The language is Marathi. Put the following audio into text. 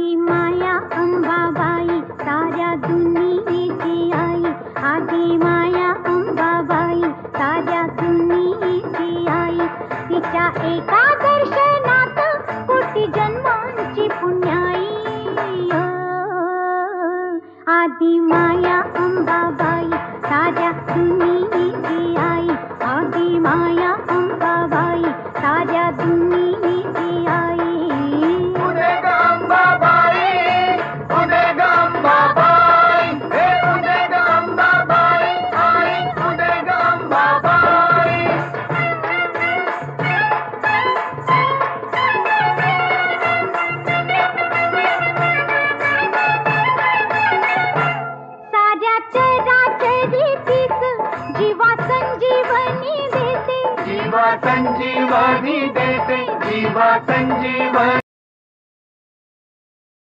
आदि माया अंबाबाई साऱ्या दुनियेची आई, आदि माया अंबाबाई साऱ्या दुनियेची आई. तिच्या एका दर्शनात कोटी जन्मांची पुण्याई. आदि माया अंबाबाई साऱ्या दुनियेची आई, आदि माया अंबाबाई साऱ्या दुनियेची आई. उदे ग अंबाबाई, उदे ग अंबाबाई, हे उदे ग अंबाबाई, आई उदे ग अंबाबाई. साऱ्या चराचरीतीच जीवा संजीवनी देते, जीवा संजीवनी देते, जीवा संजीवनी